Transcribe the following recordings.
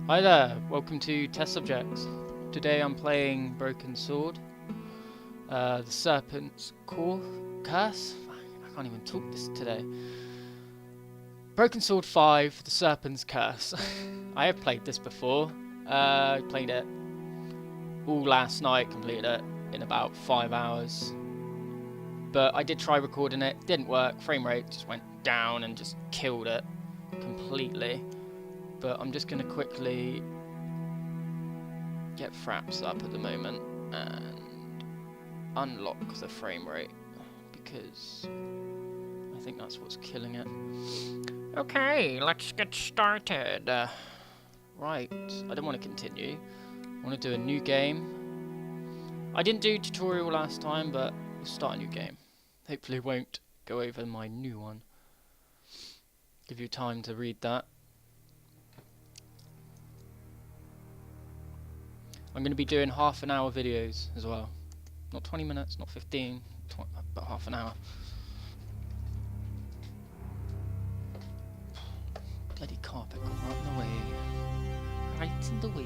Hi there, welcome to Test Subjects. Today I'm playing Broken Sword, the Serpents Curse. I can't even talk this today. Broken Sword 5, the Serpents Curse. I have played this before. I played it all last night, completed it in about 5 hours. But I did try recording it, didn't work, frame rate just went down and just killed it completely. But I'm just going to quickly get fraps up at the moment and unlock the frame rate because I think that's what's killing it. Okay, let's get started. Right, I don't want to continue. I want to do a new game. I didn't do tutorial last time, but we'll start a new game. Hopefully it won't go over my new one. Give you time to read that. I'm going to be doing half-an-hour videos as well. Not 20 minutes, not 15, but half an hour. Bloody carpet got right in the way. Right in the way.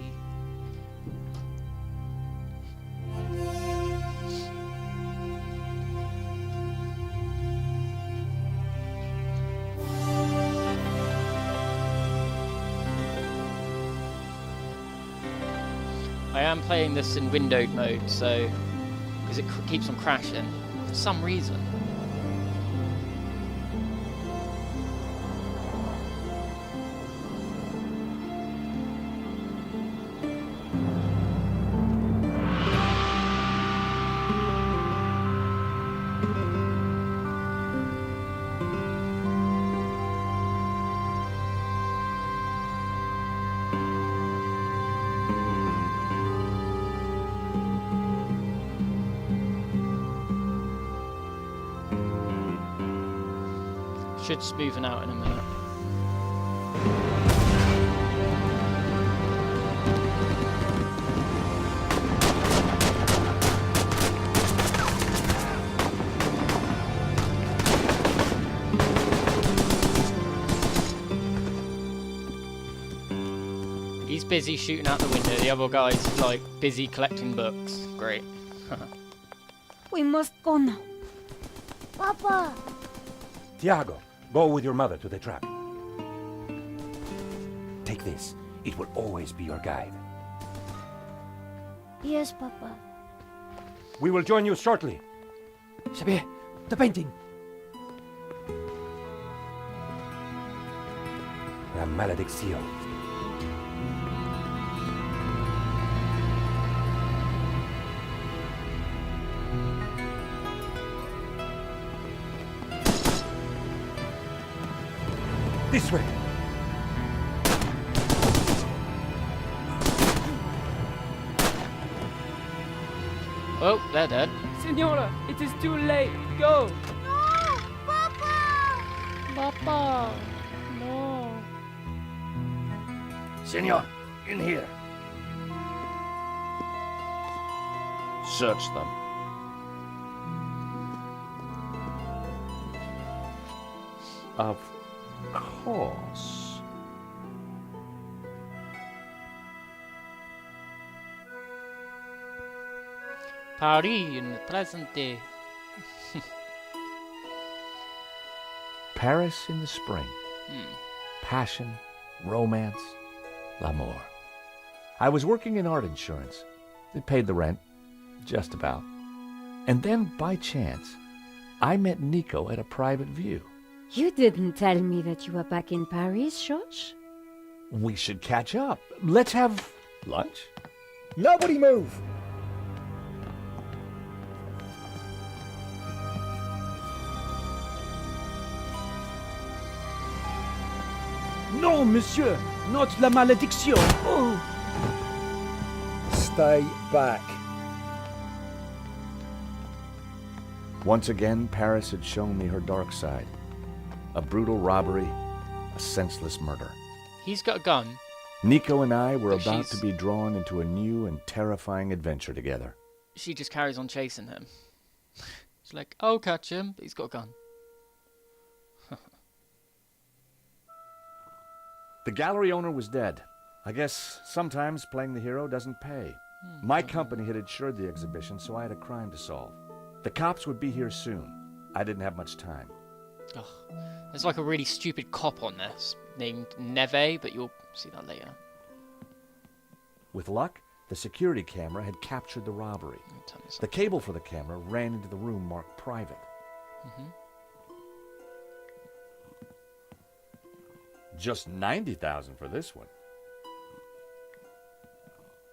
I am playing this in windowed mode, so because it keeps on crashing for some reason. Should smoothen out in a minute. He's busy shooting out the window. The other guy's like busy collecting books. Great. We must go now. Papa! Tiago, go with your mother to the trap. Take this. It will always be your guide. Yes, Papa. We will join you shortly. Xavier, the painting. La maledicción. This way. Oh, they're dead. Senora, it is too late. Go. No! Papa! Papa, no. Senor, in here. Search them. Of course. Paris in the present day. Paris in the spring. Passion, romance, l'amour. I was working in art insurance. It paid the rent, just about. And then, by chance, I met Nico at a private view. You didn't tell me that you were back in Paris, George? We should catch up. Let's have lunch. Nobody move. No, monsieur. Not la malédiction. Oh. Stay back. Once again, Paris had shown me her dark side. A brutal robbery, a senseless murder. He's got a gun. Nico and I were But about she's- to be drawn into a new and terrifying adventure together. She just carries on chasing him. She's like, I'll catch him, but he's got a gun. The gallery owner was dead. I guess sometimes playing the hero doesn't pay. My company had insured the exhibition, so I had a crime to solve. The cops would be here soon. I didn't have much time. Ugh. There's like a really stupid cop on this named Neve, but you'll see that later. With luck, the security camera had captured the robbery. The cable for the camera ran into the room marked private. Just $90,000 for this one.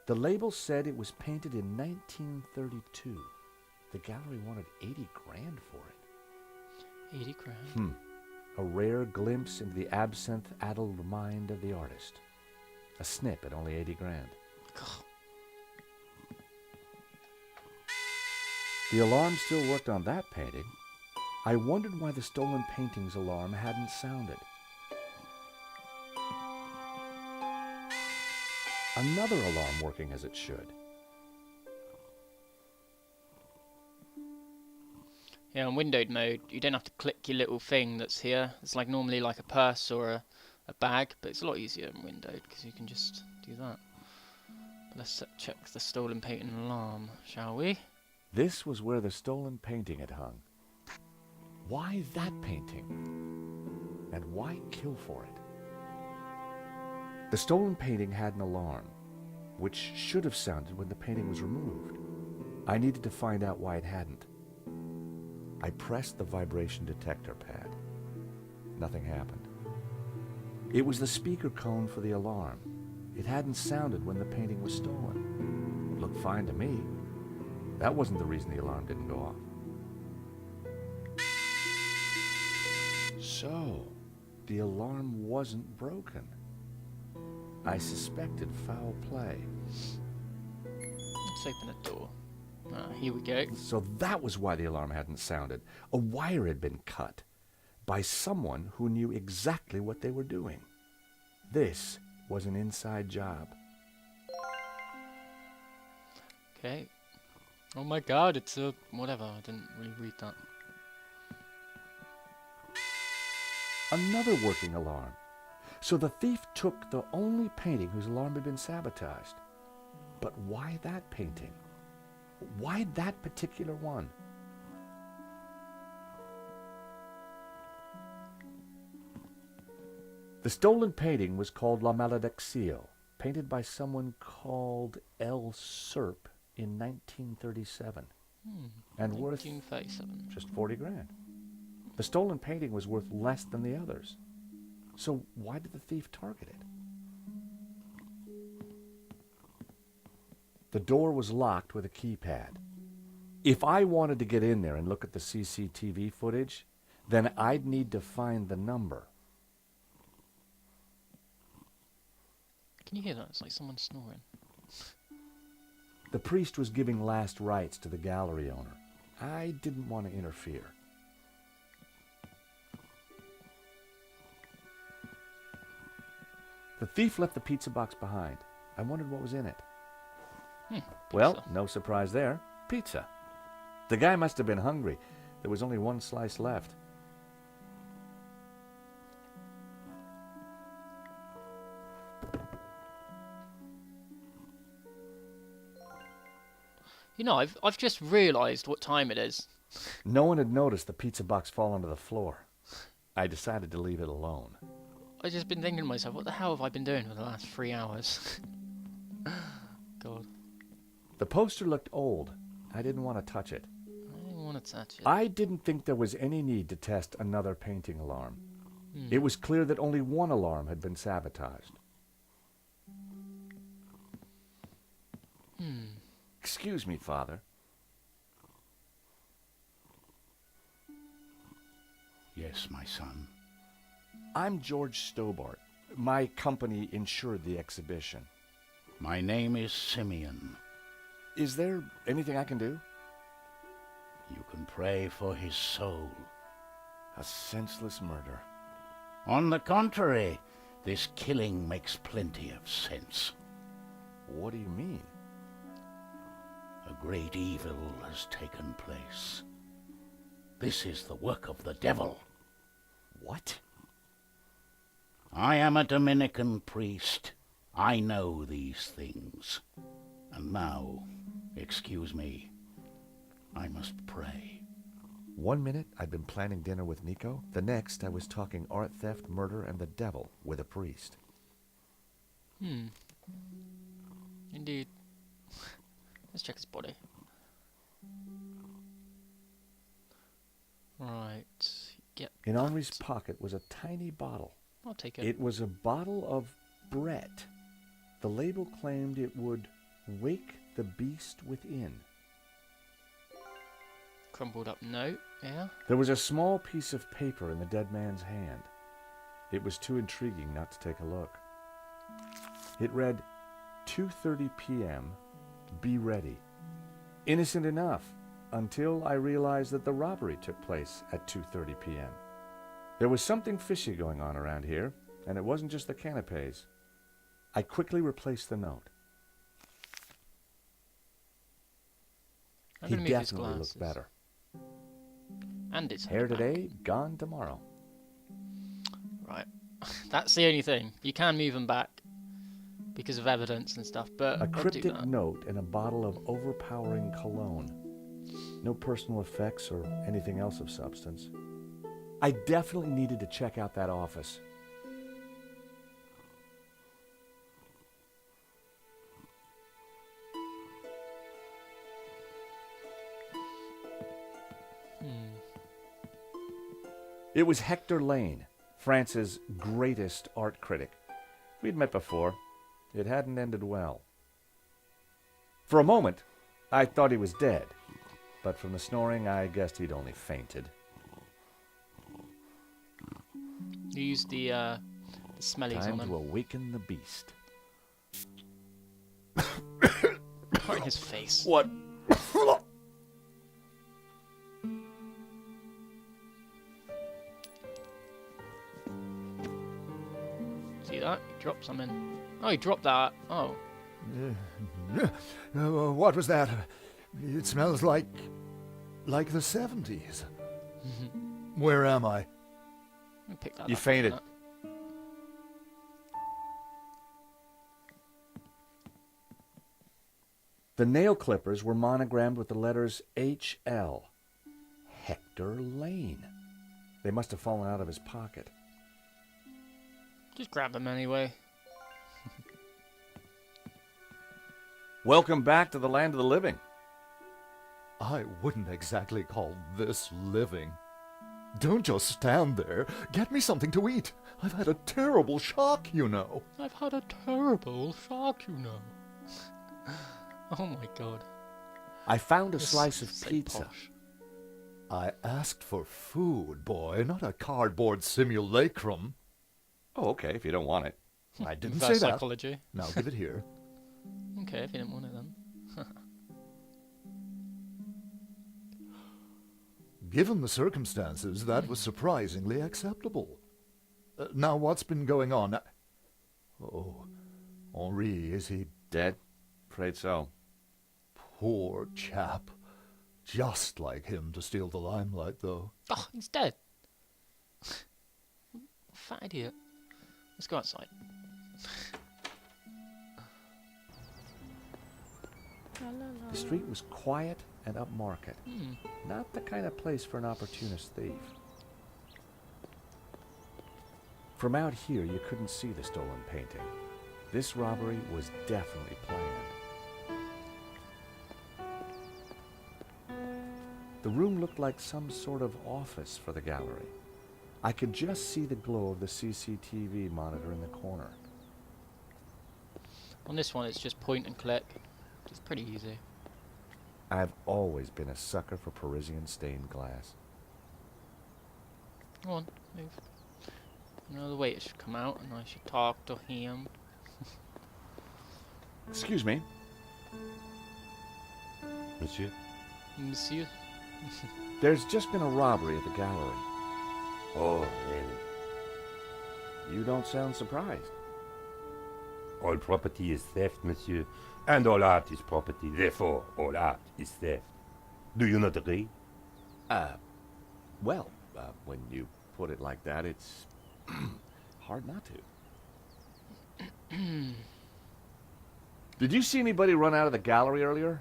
The label said it was painted in 1932. The gallery wanted 80 grand for it. 80 grand? A rare glimpse into the absinthe-addled mind of the artist. A snip at only 80 grand. Ugh. The alarm still worked on that painting. I wondered why the stolen painting's alarm hadn't sounded. Another alarm working as it should. Yeah, in windowed mode, you don't have to click your little thing that's here. It's like normally like a purse or a bag, but it's a lot easier in windowed because you can just do that. But let's check the stolen painting alarm, shall we? This was where the stolen painting had hung. Why that painting? And why kill for it? The stolen painting had an alarm, which should have sounded when the painting was removed. I needed to find out why it hadn't. I pressed the vibration detector pad. Nothing happened. It was the speaker cone for the alarm. It hadn't sounded when the painting was stolen. It looked fine to me. That wasn't the reason the alarm didn't go off. So, the alarm wasn't broken. I suspected foul play. Let's open a door. Here we go. So that was why the alarm hadn't sounded. A wire had been cut by someone who knew exactly what they were doing. This was an inside job. Okay. Oh my god, it's a... whatever, I didn't really read that. Another working alarm. So the thief took the only painting whose alarm had been sabotaged. But why that painting? Why that particular one? The stolen painting was called La Malediccio, painted by someone called L. Serp in 1937. And worth 1937. just 40 grand. The stolen painting was worth less than the others. So why did the thief target it? The door was locked with a keypad. If I wanted to get in there and look at the CCTV footage, then I'd need to find the number. Can you hear that? It's like someone snoring. The priest was giving last rites to the gallery owner. I didn't want to interfere. The thief left the pizza box behind. I wondered what was in it. Well, no surprise there. Pizza. The guy must have been hungry. There was only one slice left. You know, I've just realised what time it is. No one had noticed the pizza box fall onto the floor. I decided to leave it alone. I've just been thinking to myself, what the hell have I been doing for the last 3 hours? God. The poster looked old. I didn't want to touch it. I didn't want to touch it. I didn't think there was any need to test another painting alarm. It was clear that only one alarm had been sabotaged. Excuse me, Father. Yes, my son. I'm George Stobart. My company insured the exhibition. My name is Simeon. Is there anything I can do? You can pray for his soul. A senseless murder. On the contrary, this killing makes plenty of sense. What do you mean? A great evil has taken place. This is the work of the devil. What? I am a Dominican priest. I know these things. And now, excuse me, I must pray. 1 minute, I'd been planning dinner with Nico. The next, I was talking art theft, murder, and the devil with a priest. Indeed. Let's check his body. Right. Get In Henri's pocket was a tiny bottle. I'll take it. It was a bottle of Brett. The label claimed it would wake the beast within. Crumpled up note, yeah. There was a small piece of paper in the dead man's hand. It was too intriguing not to take a look. It read, 2:30 p.m., be ready. Innocent enough, until I realized that the robbery took place at 2:30 p.m. There was something fishy going on around here, and it wasn't just the canapes. I quickly replaced the note. I'm He gonna move his definitely glasses. looked better. And it's Hair back. today, gone tomorrow. Right. That's the only thing. You can move them back because of evidence and stuff, but A I'll do cryptic that. note and a bottle of overpowering cologne. No personal effects or anything else of substance. I definitely needed to check out that office. It was Hector Lane, France's greatest art critic. We'd met before. It hadn't ended well. For a moment, I thought he was dead, but from the snoring, I guessed he'd only fainted. You used the smellies Time on to him. awaken the beast. Right in his face. What? See that? He dropped something. Oh, he dropped that. Oh. What was that? It smells like the 70s. Where am I? Let me pick that You up. fainted. The nail clippers were monogrammed with the letters H.L. Hector Lane. They must have fallen out of his pocket. Just grab them anyway. Welcome back to the land of the living. I wouldn't exactly call this living. Don't just stand there. Get me something to eat. I've had a terrible shock, you know. I've had a terrible shock, you know. Oh my god. I found a This slice of is so pizza. posh. I asked for food, boy, not a cardboard simulacrum. Oh, okay, if you don't want it. I didn't Reverse say that. psychology. Now give it here. Okay, if you didn't want it then. Given the circumstances, that was surprisingly acceptable. Now, what's been going on? Oh, Henri, is he Dead? Afraid so. poor chap? Just like him to steal the limelight, though. Oh, he's dead. Fat idiot. Let's go outside. The street was quiet and upmarket. Not the kind of place for an opportunist thief. From out here, you couldn't see the stolen painting. This robbery was definitely planned. The room looked like some sort of office for the gallery. I could just see the glow of the CCTV monitor in the corner. On this one, it's just point and click. It's pretty easy. I've always been a sucker for Parisian stained glass. Go on, move. You know, the waiter should come out and I should talk to him. Excuse me. Monsieur? Monsieur? There's just been a robbery at the gallery. Oh, really? You don't sound surprised. All property is theft, monsieur. And all art is property. Therefore, all art is theft. Do you not agree? Well, when you put it like that, it's hard not to. Did you see anybody run out of the gallery earlier?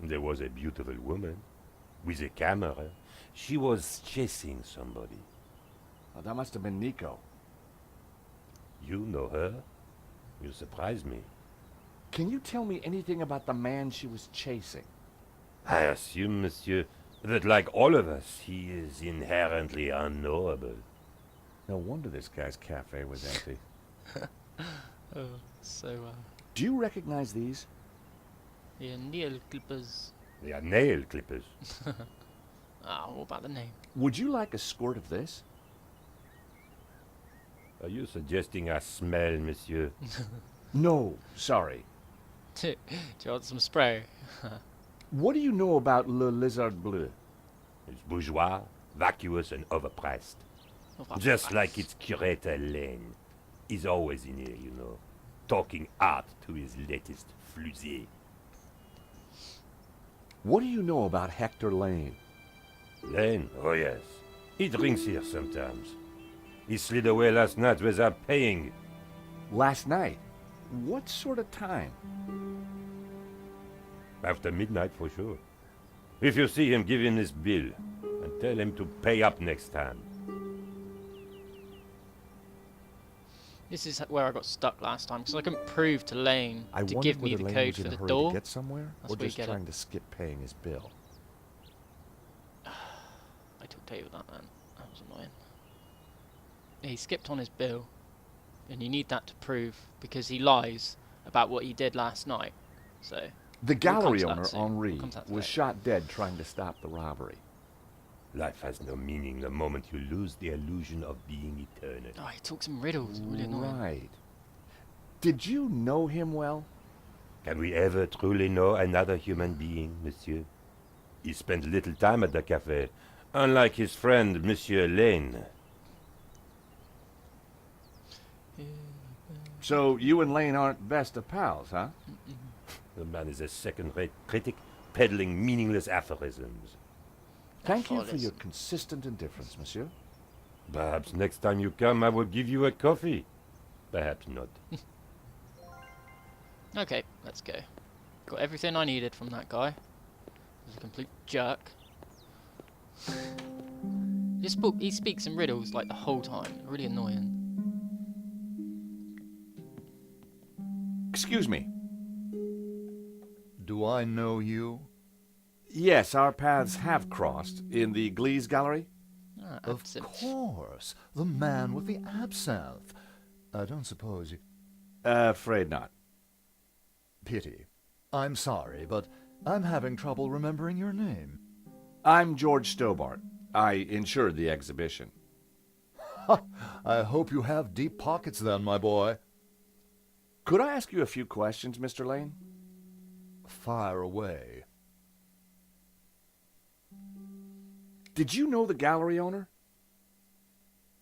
There was a beautiful woman with a camera. She was chasing somebody. Oh, that must have been Nico. You know her? You surprise me. Can you tell me anything about the man she was chasing? I assume, monsieur, that like all of us, he is inherently unknowable. No wonder this guy's cafe was empty. Oh, so, Do you recognize these? yeah, nail clippers. They are nail clippers. What about the name? Would you like a squirt of this? Are you suggesting I smell, monsieur? No, sorry. Do you want some spray? What do you know about Le Lizard Bleu? It's bourgeois, vacuous, and overpriced. Just like its curator Lane. He's always in here, you know, talking art to his latest flusée. What do you know about Hector Lane? Lane? Oh yes. He drinks here sometimes. He slid away last night without paying. Last night? What sort of time? After midnight for sure. If you see him, give him this bill and tell him to pay up next time. This is where I got stuck last time, because I couldn't prove to Lane I to wondered give me whether the Lane code was in for a the hurry door. to get somewhere, That's or where you just get it. trying to skip paying his bill. I took Dave with that, man. That was annoying. He skipped on his bill, and you need that to prove, because he lies about what he did last night. So The gallery to that owner, soon. Henri, We'll come to that was later. shot dead trying to stop the robbery. Life has no meaning the moment you lose the illusion of being eternal. Oh, he talks in riddles. Really annoying. Right. Did you know him well? Can we ever truly know another human being, monsieur? He spent little time at the cafe, unlike his friend, Monsieur Lane. So you and Lane aren't best of pals, huh? The man is a second-rate critic, peddling meaningless aphorisms. Thank you for Aphorisms. your consistent indifference, monsieur. Perhaps next time you come, I will give you a coffee. Perhaps not. Okay, let's go. Got everything I needed from that guy. He's a complete jerk. He speaks in riddles like the whole time. Really annoying. Excuse me. Do I know you? Yes, our paths have crossed in the Glees Gallery. Of Absinthe. course, the man with the absinthe. I don't suppose you... Afraid not. Pity. I'm sorry, but I'm having trouble remembering your name. I'm George Stobart. I insured the exhibition. I hope you have deep pockets then, my boy. Could I ask you a few questions, Mr. Lane? Fire away. Did you know the gallery owner?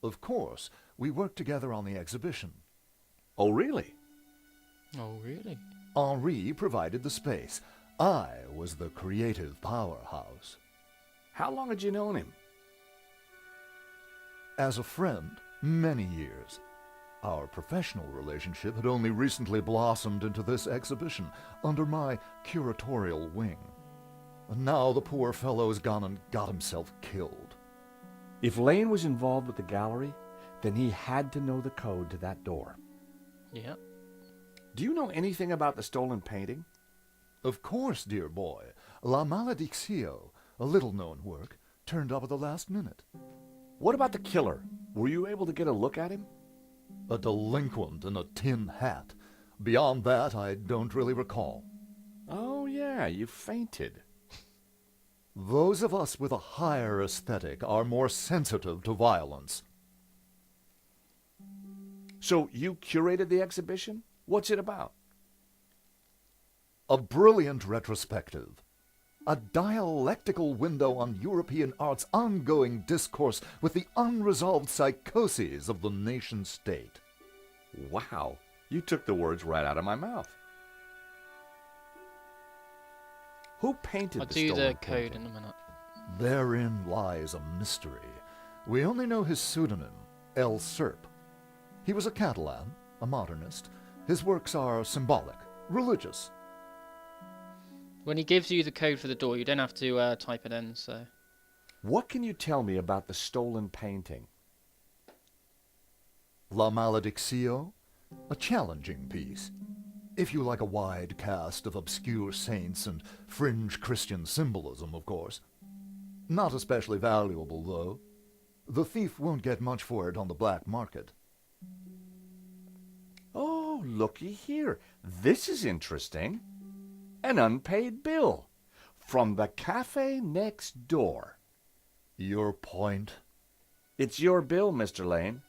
Of course, we worked together on the exhibition. Oh, really? Oh, really? Henri provided the space. I was the creative powerhouse. How long had you known him? As a friend, many years. Our professional relationship had only recently blossomed into this exhibition under my curatorial wing. And now the poor fellow's gone and got himself killed. If Lane was involved with the gallery, then he had to know the code to that door. Yeah. Do you know anything about the stolen painting? Of course, dear boy. La Maledictio, a little-known work, turned up at the last minute. What about the killer? Were you able to get a look at him? A delinquent in a tin hat. Beyond that, I don't really recall. Oh, yeah, you fainted. Those of us with a higher aesthetic are more sensitive to violence. So you curated the exhibition? What's it about? A brilliant retrospective. A dialectical window on European art's ongoing discourse with the unresolved psychoses of the nation-state. Wow, you took the words right out of my mouth. Who painted I'll the do stolen the code painting? in a minute. Therein lies a mystery. We only know his pseudonym, El Serp. He was a Catalan, a modernist, His works are symbolic, religious. When he gives you the code for the door, you don't have to type it in, so... What can you tell me about the stolen painting? La Maledictio? A challenging piece. If you like a wide cast of obscure saints and fringe Christian symbolism, of course. Not especially valuable, though. The thief won't get much for it on the black market. Oh, looky here. This is interesting. An unpaid bill from the cafe next door. Your point? It's your bill, Mr. Lane.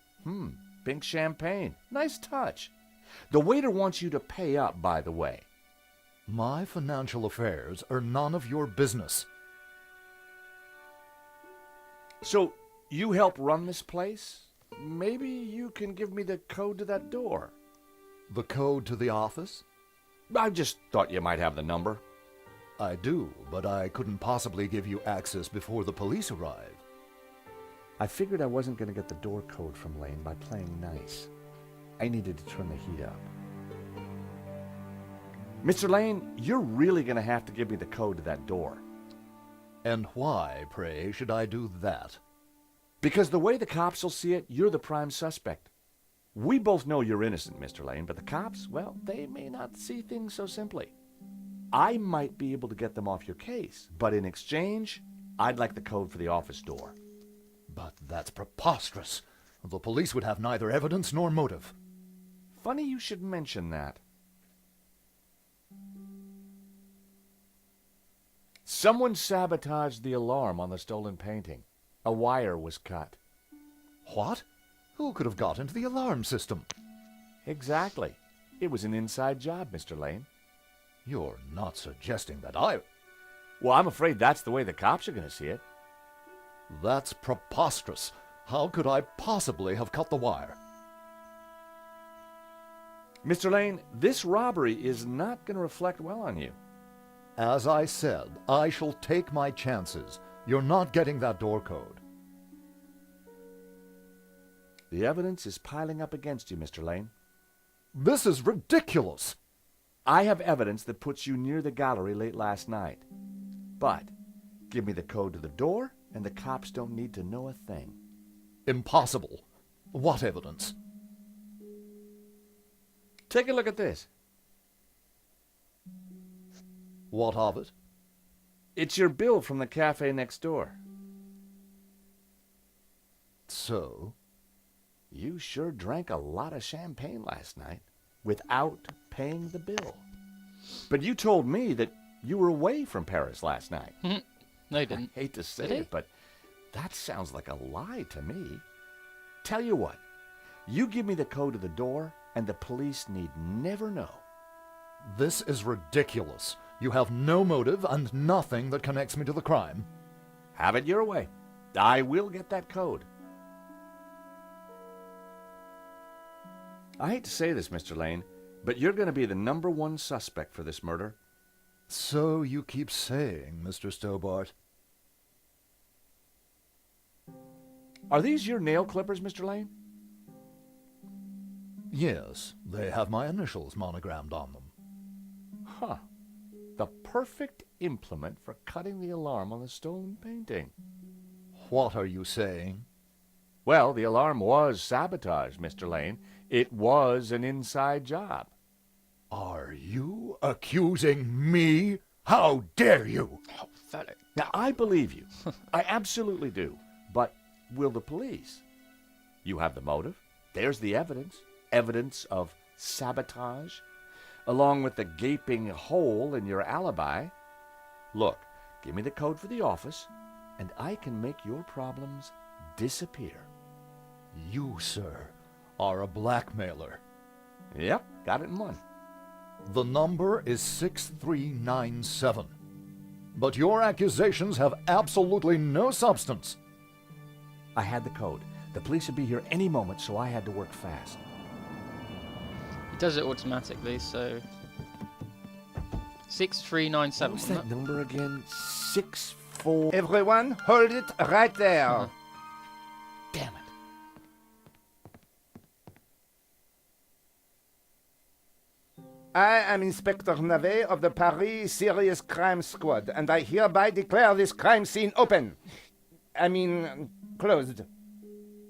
Pink champagne. Nice touch. The waiter wants you to pay up, by the way. My financial affairs are none of your business. So, you help run this place? Maybe you can give me the code to that door. The code to the office? I just thought you might have the number. I do, but I couldn't possibly give you access before the police arrive. I figured I wasn't going to get the door code from Lane by playing nice. I needed to turn the heat up. Mr. Lane, you're really going to have to give me the code to that door. And why, pray, should I do that? Because the way the cops will see it, you're the prime suspect. We both know you're innocent, Mr. Lane, but the cops, well, they may not see things so simply. I might be able to get them off your case, but in exchange, I'd like the code for the office door. But that's preposterous. The police would have neither evidence nor motive. Funny you should mention that. Someone sabotaged the alarm on the stolen painting. A wire was cut. What? Who could have got into the alarm system? Exactly. It was an inside job, Mr. Lane. You're not suggesting that I... Well, I'm afraid that's the way the cops are going to see it. That's preposterous. How could I possibly have cut the wire? Mr. Lane, this robbery is not going to reflect well on you. As I said, I shall take my chances. You're not getting that door code. The evidence is piling up against you, Mr. Lane. This is ridiculous. I have evidence that puts you near the gallery late last night. But give me the code to the door, and the cops don't need to know a thing. Impossible. What evidence? Take a look at this. What of it? It's your bill from the cafe next door. So? You sure drank a lot of champagne last night without paying the bill. But you told me that you were away from Paris last night. No, you didn't. I hate to say Did he? it, but that sounds like a lie to me. Tell you what, you give me the code to the door, and the police need never know. This is ridiculous. You have no motive and nothing that connects me to the crime. Have it your way. I will get that code. I hate to say this, Mr. Lane, but you're going to be the #1 suspect for this murder. So you keep saying, Mr. Stobart. Are these your nail clippers, Mr. Lane? Yes, they have my initials monogrammed on them. Huh. The perfect implement for cutting the alarm on the stolen painting. What are you saying? Well, the alarm was sabotaged, Mr. Lane. It was an inside job. Are you accusing me? How dare you? Oh, pathetic. Now, I believe you. I absolutely do. But will the police? You have the motive. There's the evidence. Evidence of sabotage, along with the gaping hole in your alibi. Look, give me the code for the office, and I can make your problems disappear. You, sir, are a blackmailer. Yep, got it in one. The number is 6397. But your accusations have absolutely no substance. I had the code. The police would be here any moment, so I had to work fast. He does it automatically, so 6397. What was wasn't that number again? 64. Everyone, hold it right there. Damn it. I am Inspector Navet of the Paris Serious Crime Squad, and I hereby declare this crime scene open. Closed.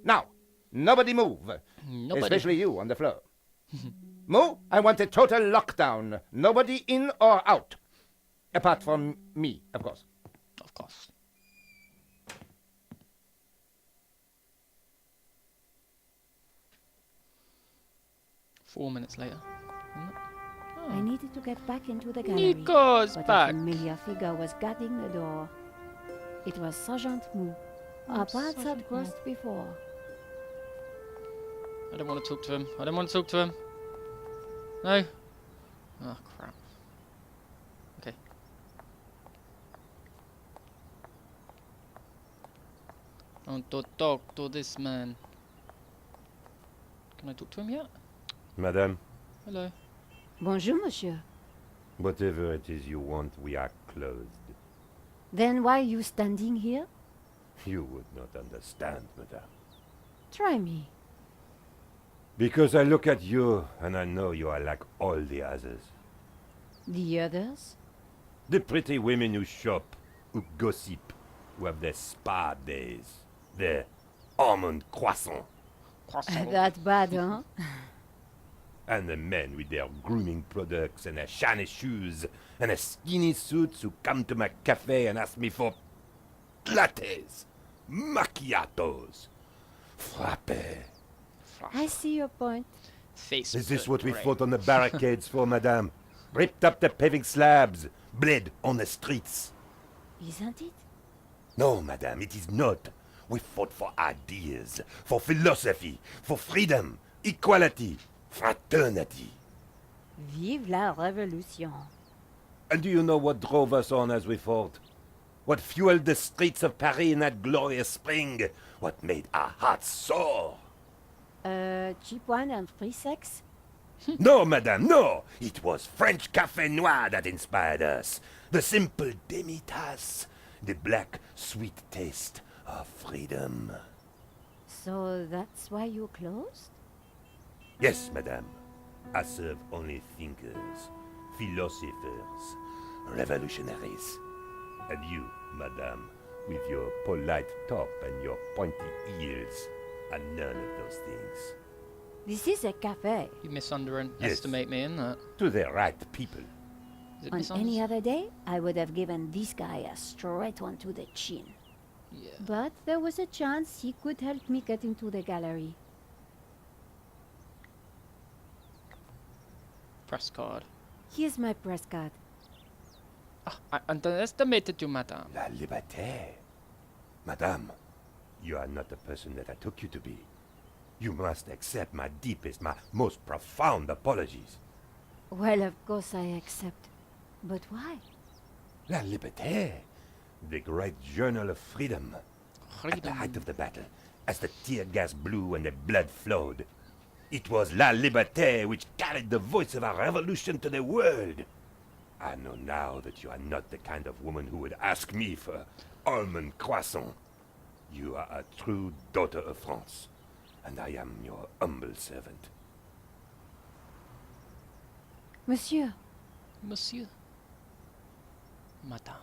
Now, nobody move. Nobody. Especially you on the floor. Mo, I want a total lockdown. Nobody in or out. Apart from me, of course. Of course. Four minutes later. I needed to get back into the gallery. Nico's but back. a familiar figure was guarding the door. It was Sergeant Mou. Our paths had Sergeant crossed before. I don't want to talk to him. I don't want to talk to him. No. Oh, crap. Okay. I want to talk to this man. Can I talk to him yet? Madame, Hello. Bonjour, monsieur. whatever it is you want, we are closed. Then why are you standing here? You would not understand, madame. Try me. Because I look at you and I know you are like all the others. The others? The pretty women who shop, who gossip, who have their spa days, their almond croissant, That bad, huh? and the men with their grooming products and their shiny shoes and their skinny suits who come to my cafe and ask me for lattes, macchiatos, frappe. I see your point. Face. Is this what we fought on the barricades for, madame? Ripped up the paving slabs, bled on the streets. Isn't it? No, madame, it is not. We fought for ideas, for philosophy, for freedom, equality, fraternity. Vive la révolution. And do you know what drove us on as we fought? What fueled the streets of Paris in that glorious spring? What made our hearts soar? Cheap wine and free sex? No, madame, no! It was French Café Noir that inspired us. The simple demi-tasse, the black, sweet taste of freedom. So that's why you closed? Yes, madame. I serve only thinkers, philosophers, revolutionaries. And you, madame, with your polite top and your pointy ears, are none of those things. This is a cafe. You misunderestimate me in that. To the right people. Is it On any misunderstood? other day, I would have given this guy a straight one to the chin. Yeah. But there was a chance he could help me get into the gallery. Press card. Here's my press card. Ah, I underestimated you, madame. La liberté. Madame, you are not the person that I took you to be. You must accept my deepest, my most profound apologies. Well, of course I accept. But why? La liberté, the great journal of freedom. At the Freedom. height of the battle, as the tear gas blew and the blood flowed, it was La Liberté which carried the voice of our revolution to the world. I know now that you are not the kind of woman who would ask me for almond croissant. You are a true daughter of France, and I am your humble servant. Monsieur, Monsieur. Madame.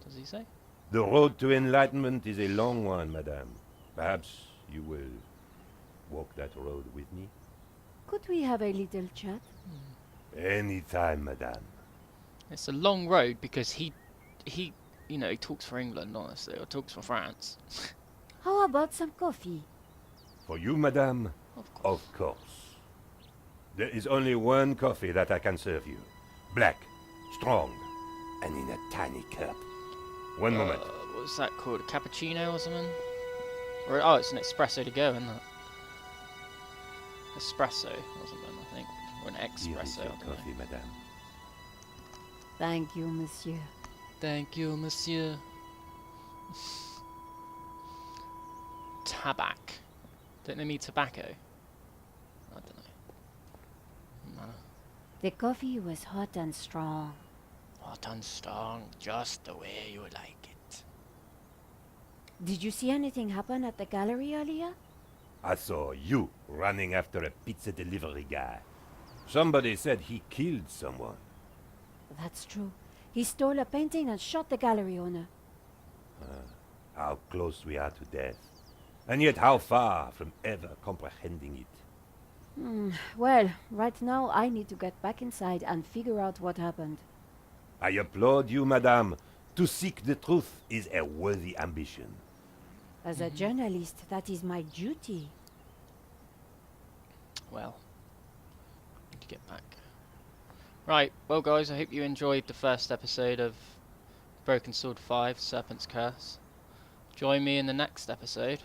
Does he say? The road to enlightenment is a long one, madame. Perhaps you will walk that road with me? could we have a little chat? Anytime, madame. It's a long road because he you know, he talks for England, honestly, or talks for France. How about some coffee? For you, madame? Of course. Of course. There is only one coffee that I can serve you. Black, strong, and in a tiny cup. One moment. What's that called? A cappuccino or something? Or oh, it's an espresso to go, isn't it? Espresso or something, I think, or an Here is espresso. your I don't know. coffee, madame. Thank you, monsieur. Thank you, monsieur. Tabac. Don't they mean tobacco? I don't know. No. The coffee was hot and strong. Hot and strong, just the way you like it. Did you see anything happen at the gallery earlier? I saw you running after a pizza delivery guy. Somebody said he killed someone. That's true. He stole a painting and shot the gallery owner. How close we are to death. And yet how far from ever comprehending it. Well, right now I need to get back inside and figure out what happened. I applaud you, madame. To seek the truth is a worthy ambition. As a journalist, that is my duty. Well, need to get back. Right, well guys, I hope you enjoyed the first episode of Broken Sword 5, Serpent's Curse. Join me in the next episode,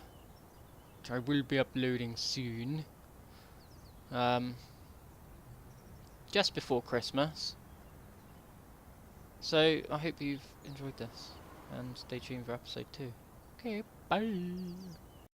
which I will be uploading soon. Just before Christmas. So, I hope you've enjoyed this, and stay tuned for episode 2. Okay, bye!